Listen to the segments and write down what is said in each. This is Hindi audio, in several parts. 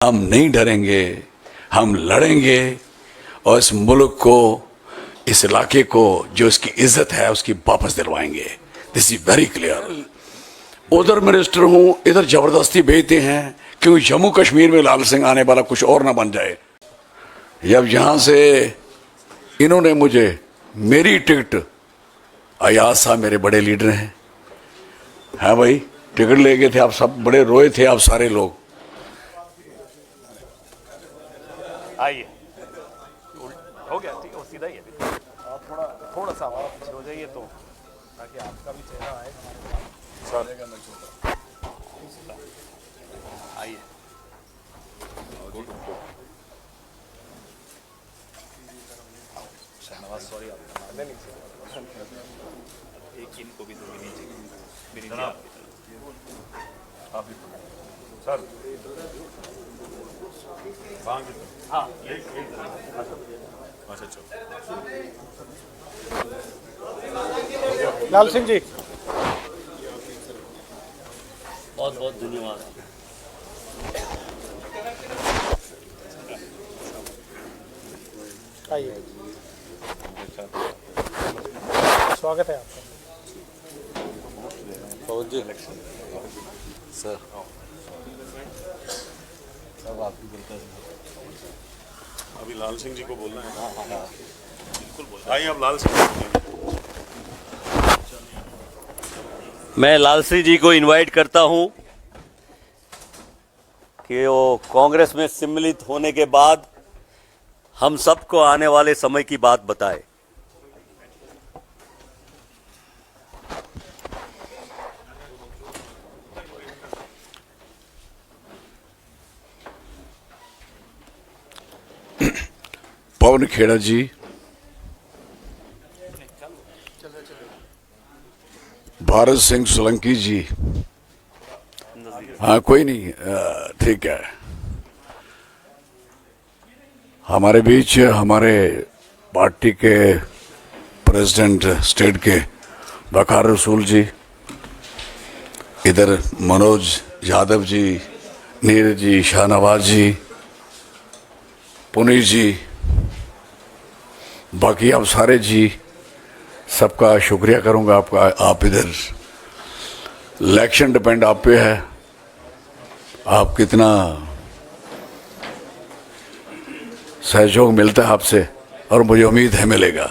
हम नहीं डरेंगे, हम लड़ेंगे और इस मुल्क को, इस इलाके को जो इसकी इज्जत है उसकी वापस दिलवाएंगे। This is very clear. उधर मिनिस्टर हूं, इधर जबरदस्ती भेजते हैं क्योंकि जम्मू कश्मीर में लाल सिंह आने वाला कुछ और ना बन जाए। जब यहां से इन्होंने मुझे मेरी टिकट, अयाज साहब मेरे बड़े लीडर हैं, हाँ भाई, टिकट ले गए थे, आप सब बड़े रोए थे, आप सारे लोग। आइए, हो गया, ठीक है, सीधा ही है। आप थोड़ा सा हमारा पीछे हो जाइए तो, ताकि आपका भी चेहरा आए। सर आइए, शहनवाज, सॉरी आपका एक इनको भी दो नीचे आप सर, हाँ, अच्छा, लाल सिंह जी, बहुत बहुत धन्यवाद। आइए, स्वागत है आपका। सर सब आपकी बोलते हैं। अभी लाल सिंह जी को बोलना है। हाँ, बिल्कुल बोलना। आइए, अब लाल सिंह। मैं लाल सिंह जी को इनवाइट करता हूं कि वो कांग्रेस में सम्मिलित होने के बाद हम सबको आने वाले समय की बात बताए। पवन खेड़ा जी, भारत सिंह सोलंकी जी, हाँ कोई नहीं, ठीक है। हमारे बीच हमारे पार्टी के प्रेसिडेंट स्टेट के वकार रसूल जी, इधर मनोज यादव जी, नीरज जी, शाहनवाज जी, पुनीत जी, बाकी आप सारे जी, सबका शुक्रिया करूंगा आपका। आप इधर इलेक्शन डिपेंड आप पे है, आप कितना सहयोग मिलता है आपसे, और मुझे उम्मीद है मिलेगा।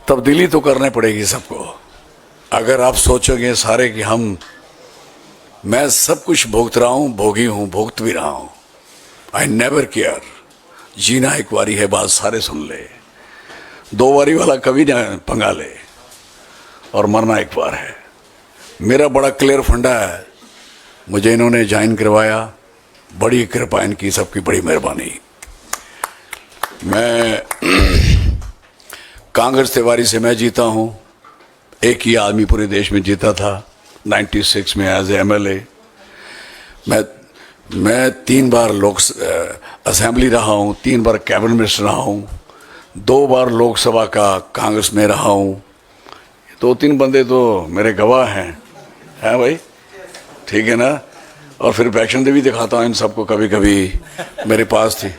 तब्दीली तो करनी पड़ेगी सबको। अगर आप सोचोगे सारे कि मैं सब कुछ भुगत रहा हूं, भोगी हूं, भुगत भी रहा हूं, आई नेवर केयर। जीना एक बारी है, बात सारे सुन ले। दो बारी वाला कभी ना पंगा ले, और मरना एक बार है। मेरा बड़ा क्लियर फंडा है, मुझे इन्होंने ज्वाइन करवाया, बड़ी कृपा इनकी, सबकी बड़ी मेहरबानी। मैं कांग्रेस तिवारी से मैं जीता हूं, एक ही आदमी पूरे देश में जीता था 96 में एज एमएलए। मैं 3 बार असेंबली रहा हूं, 3 बार कैबिनेट मिनिस्टर रहा हूं, 2 बार लोकसभा का कांग्रेस में रहा हूं। 2-3 बंदे तो मेरे गवाह हैं भाई, ठीक है ना। और फिर वैक्शन भी दिखाता हूं इन सबको, कभी कभी मेरे पास थी।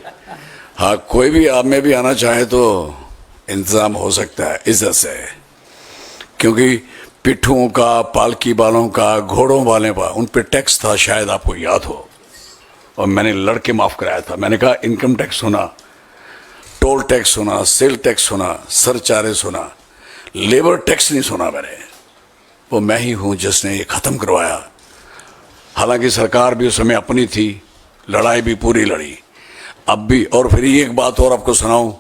हाँ, कोई भी आप में भी आना चाहे तो इंतजाम हो सकता है इज्जत से, क्योंकि पिट्ठुओं का, पालकी वालों का, घोड़ों वाले का उन पे टैक्स था, शायद आपको याद हो, और मैंने लड़के माफ कराया था। मैंने कहा इनकम टैक्स सुना, टोल टैक्स सुना, सेल टैक्स सुना, सरचार्ज सुना, लेबर टैक्स नहीं सुना मैंने। वो मैं ही हूं जिसने ये खत्म करवाया। हालांकि सरकार भी उस समय अपनी थी, लड़ाई भी पूरी लड़ी, अब भी। और फिर ये एक बात और आपको सुनाऊं,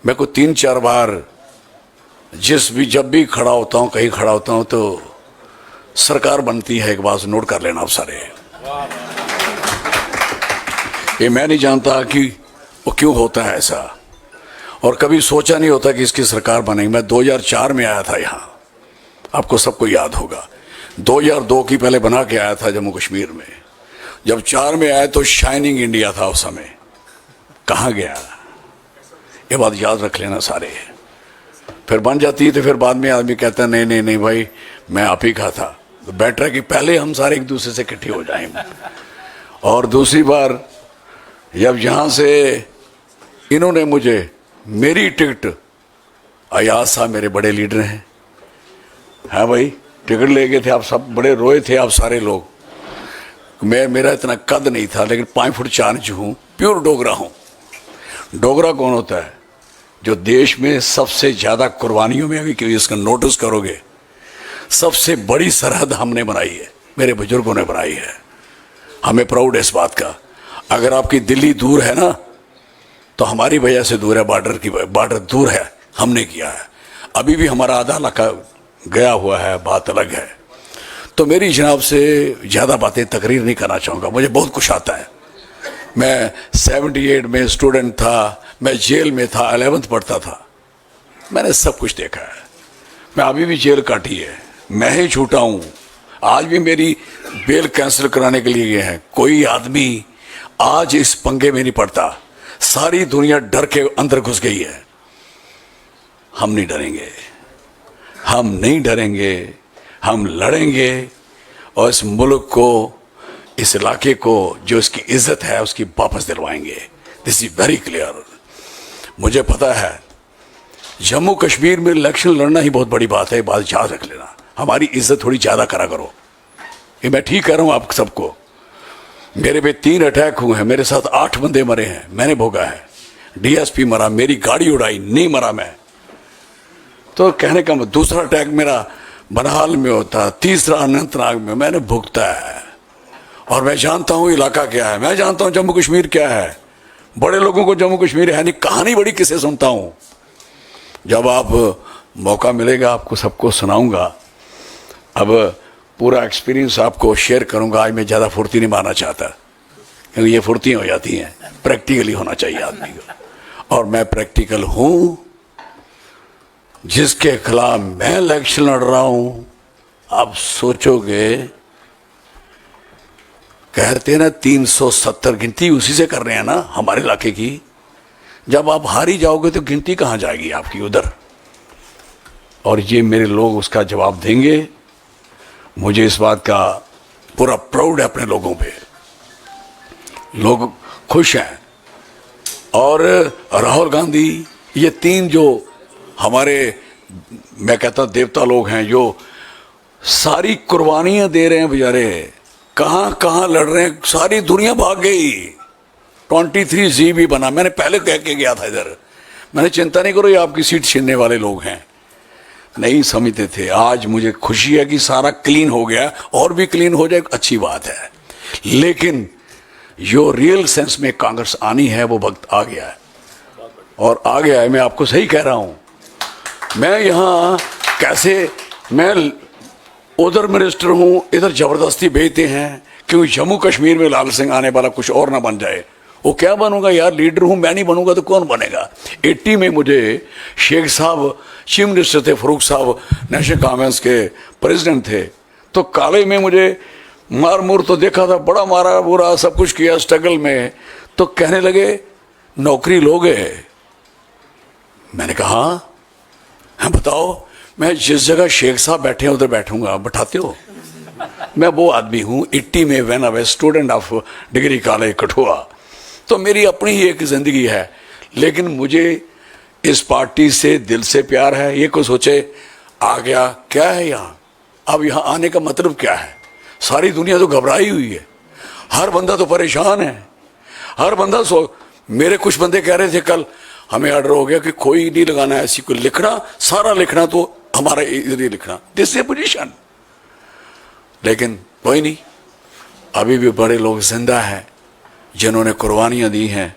मैं को 3-4 बार जब भी खड़ा होता हूं, कहीं खड़ा होता हूं, तो सरकार बनती है। एक बात नोट कर लेना आप सारे, ये मैं नहीं जानता कि वो क्यों होता है ऐसा, और कभी सोचा नहीं होता कि इसकी सरकार बनेगी। मैं 2004 में आया था यहाँ, आपको सबको याद होगा। 2002 की पहले बना के आया था जम्मू कश्मीर में। जब 4 में आया तो शाइनिंग इंडिया था उस समय, कहाँ गया, ये बात याद रख लेना सारे। फिर बन जाती है तो फिर बाद में आदमी कहता है नहीं नहीं नहीं भाई, मैं आप ही का था। तो बेटर है कि पहले हम सारे एक दूसरे से इकट्ठे हो जाएं। और दूसरी बार जब यहाँ से इन्होंने मुझे मेरी टिकट, अयाज साहब मेरे बड़े लीडर हैं, हाँ भाई, टिकट ले गए थे, आप सब बड़े रोए थे आप सारे लोग। मेरा इतना कद नहीं था, लेकिन 5 फुट 4 इंच हूँ, प्योर डोगरा हूँ। डोगरा कौन होता है? जो देश में सबसे ज़्यादा कुर्बानियों में, अभी कि इसका नोटिस करोगे, सबसे बड़ी सरहद हमने बनाई है, मेरे बुजुर्गों ने बनाई है। हमें प्राउड है इस बात का। अगर आपकी दिल्ली दूर है ना, तो हमारी वजह से दूर है, बॉर्डर दूर है, हमने किया है। अभी भी हमारा आधा इलाका गया हुआ है, बात अलग है। तो मेरी जनाब से ज़्यादा बातें तकरीर नहीं करना चाहूँगा, मुझे बहुत कुछ आता है। मैं 78 में स्टूडेंट था, मैं जेल में था, 11th पढ़ता था, मैंने सब कुछ देखा है। मैं अभी भी जेल काटी है, मैं ही छूटा हूँ। आज भी मेरी बेल कैंसिल कराने के लिए गए हैं। कोई आदमी आज इस पंगे में नहीं पड़ता, सारी दुनिया डर के अंदर घुस गई है। हम नहीं डरेंगे, हम नहीं डरेंगे, हम लड़ेंगे और इस मुल्क को, इस इलाके को, जो इसकी इज्जत है, उसकी वापस दिलवाएंगे। This is very clear. मुझे पता है जम्मू कश्मीर में इलेक्शन लड़ना ही बहुत बड़ी बात है, बात याद रख लेना। हमारी इज्जत थोड़ी ज़्यादा करा करो, ये मैं ठीक कह रहा हूँ आप सबको। मेरे पे 3 अटैक हुए हैं, मेरे साथ 8 बंदे मरे हैं, मैंने भोगा है। डीएसपी मरा, मेरी गाड़ी उड़ाई, नहीं मरा मैं। तो कहने का दूसरा अटैक मेरा बनहाल में होता, तीसरा अनंतनाग में, मैंने भुगता है। और मैं जानता हूँ इलाका क्या है, मैं जानता हूँ जम्मू कश्मीर क्या है। बड़े लोगों को जम्मू कश्मीर है नहीं, कहानी बड़ी किसे सुनता हूँ। जब आप मौका मिलेगा आपको सबको सुनाऊंगा। अब पूरा एक्सपीरियंस आपको शेयर करूंगा। आज मैं ज़्यादा फुर्ती नहीं मारना चाहता, क्योंकि ये फुर्तियाँ हो जाती हैं, प्रैक्टिकली होना चाहिए आदमी को। और मैं प्रैक्टिकल हूँ। जिसके खिलाफ मैं इलेक्शन लड़ रहा हूं, आप सोचोगे, कहते हैं ना 370 गिनती उसी से कर रहे हैं ना हमारे इलाके की। जब आप हारी जाओगे तो गिनती कहां जाएगी आपकी उधर। और ये मेरे लोग उसका जवाब देंगे। मुझे इस बात का पूरा प्राउड है अपने लोगों पे, लोग खुश हैं। और राहुल गांधी, ये 3 जो हमारे, मैं कहता हूं देवता लोग हैं, जो सारी कुर्बानियां दे रहे हैं बेचारे, कहां कहां लड़ रहे हैं, सारी दुनिया भाग गई। 23G भी बना, मैंने पहले कह के गया था इधर, मैंने चिंता नहीं करो ये आपकी सीट छीनने वाले लोग हैं, नहीं समझते थे। आज मुझे खुशी है कि सारा क्लीन हो गया, और भी क्लीन हो जाए अच्छी बात है। लेकिन जो रियल सेंस में कांग्रेस आनी है वो वक्त आ गया है, और आ गया है। मैं आपको सही कह रहा हूं। मैं यहाँ कैसे, मैं उधर मिनिस्टर हूँ, इधर जबरदस्ती भेजते हैं, क्योंकि जम्मू कश्मीर में लाल सिंह आने वाला कुछ और ना बन जाए। वो क्या बनूंगा यार, लीडर हूँ मैं, नहीं बनूंगा तो कौन बनेगा। 80 में मुझे शेख साहब चीफ मिनिस्टर थे, फरूक साहब नेशनल कॉन्फ्रेंस के प्रेसिडेंट थे, तो काले में मुझे मार मुर तो देखा था, बड़ा मारा बुरा सब कुछ किया स्ट्रगल में। तो कहने लगे नौकरी लोगे। मैंने कहा हाँ बताओ, मैं जिस जगह शेख साहब बैठे हैं उधर बैठूंगा, बैठाते हो। मैं वो आदमी हूँ। 80 में when I was student of degree college Kathua, तो मेरी अपनी ही एक जिंदगी है। लेकिन मुझे इस पार्टी से दिल से प्यार है। ये कोई सोचे आ गया क्या है यहाँ, अब यहाँ आने का मतलब क्या है। सारी दुनिया तो घबराई हुई है, हर बंदा तो परेशान है, हर बंदा मेरे कुछ बंदे कह रहे थे कल, हमें ऑर्डर हो गया कि कोई नहीं लगाना है ऐसी, कोई लिखना, सारा लिखना तो हमारा इधर ही लिखना, दिस इज पोजीशन। लेकिन कोई नहीं, अभी भी बड़े लोग जिंदा हैं जिन्होंने कुर्बानियां दी हैं।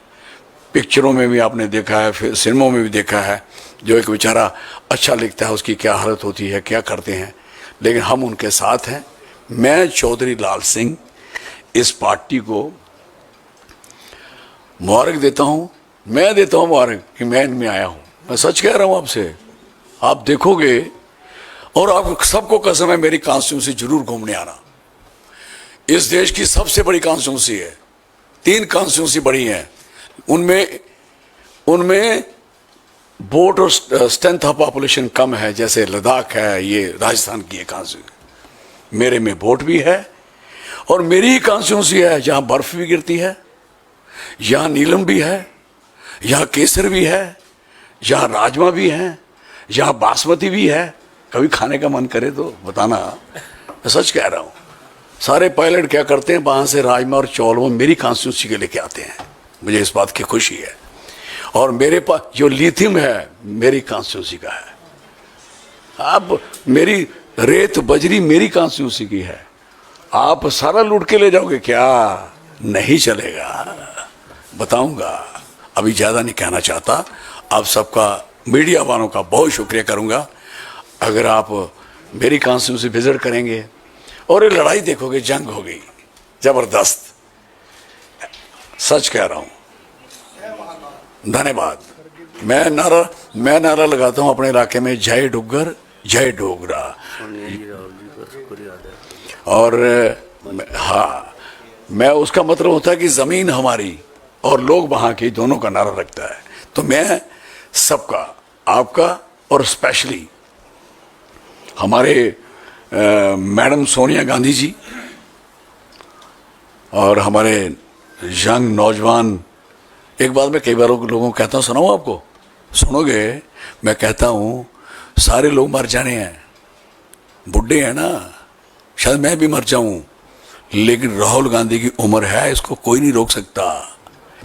पिक्चरों में भी आपने देखा है, फिर सिनेमा में भी देखा है, जो एक बेचारा अच्छा लिखता है उसकी क्या हालत होती है, क्या करते हैं। लेकिन हम उनके साथ हैं। मैं चौधरी लाल सिंह इस पार्टी को मुबारक देता हूं। मैं देता हूं मुबारक कि मैं इनमें आया हूं। मैं सच कह रहा हूं आपसे, आप देखोगे। और आप सबको कसम है मेरी कॉन्स्टिट्यूंसी जरूर घूमने आना। इस देश की सबसे बड़ी कॉन्स्टिट्यूंसी है, 3 कॉन्स्टिट्यूंसी बड़ी हैं, उनमें वोट और स्ट्रेंथ ऑफ पॉपुलेशन कम है, जैसे लद्दाख है, ये राजस्थान की है कॉन्स्टिट्यूंसी। मेरे में वोट भी है और मेरी ही कॉन्स्टिट्यूंसी है जहां बर्फ भी गिरती है, यहाँ नीलम भी है, यहाँ केसर भी है, यहाँ राजमा भी है, यहाँ बासमती भी है। कभी खाने का मन करे तो बताना, मैं सच कह रहा हूँ। सारे पायलट क्या करते हैं, वहाँ से राजमा और चौल वो मेरी कॉन्स्टिट्यूंसी के लेके आते हैं। मुझे इस बात की खुशी है। और मेरे पास जो लिथियम है मेरी कॉन्स्टिट्यूंसी का है। अब मेरी रेत बजरी मेरी कॉन्स्टिट्यूंसी की है। आप सारा लूट के ले जाओगे क्या? नहीं चलेगा। बताऊंगा, अभी ज़्यादा नहीं कहना चाहता। आप सबका, मीडिया वालों का बहुत शुक्रिया करूंगा। अगर आप मेरी कॉन्स्टिट्यूंसी विजिट करेंगे और ये लड़ाई देखोगे, जंग हो गई जबरदस्त, सच कह रहा हूं। धन्यवाद। मैं नारा लगाता हूं अपने इलाके में, जय डुग्गर जय डोगरा। और हाँ, मैं उसका मतलब होता है कि जमीन हमारी और लोग वहां के, दोनों का नारा रखता है। तो मैं सबका, आपका और स्पेशली हमारे मैडम सोनिया गांधी जी और हमारे यंग नौजवान, एक बात मैं कई बार लोगों को कहता हूँ, सुनाऊँ आपको? सुनोगे? मैं कहता हूँ सारे लोग मर जाने हैं, बुढ़े हैं ना, शायद मैं भी मर जाऊं, लेकिन राहुल गांधी की उम्र है, इसको कोई नहीं रोक सकता।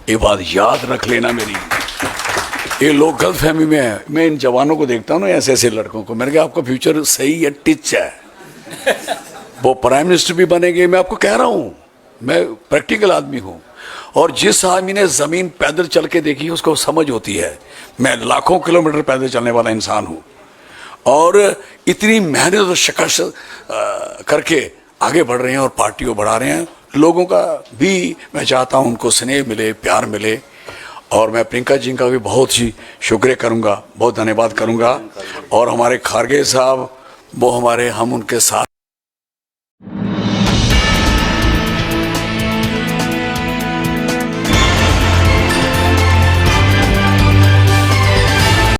ये बात याद रख लेना मेरी। ये लोग गलत फहमी में है। मैं इन जवानों को देखता हूँ ना, ऐसे ऐसे लड़कों को, मैंने कहा आपका फ्यूचर सही है, टिच है, वो प्राइम मिनिस्टर भी बनेंगे। मैं आपको कह रहा हूँ, मैं प्रैक्टिकल आदमी हूँ। और जिस आदमी ने जमीन पैदल चल के देखी उसको समझ होती है। मैं लाखों किलोमीटर पैदल चलने वाला इंसान हूँ और इतनी मेहनत और शिकस्त करके आगे बढ़ रहे हैं और पार्टी को बढ़ा रहे हैं। लोगों का भी मैं चाहता हूं उनको स्नेह मिले, प्यार मिले। और मैं प्रियंका जी का भी बहुत ही शुक्रिया करूंगा, बहुत धन्यवाद करूंगा। और हमारे खारगे साहब, वो हमारे, हम उनके साथ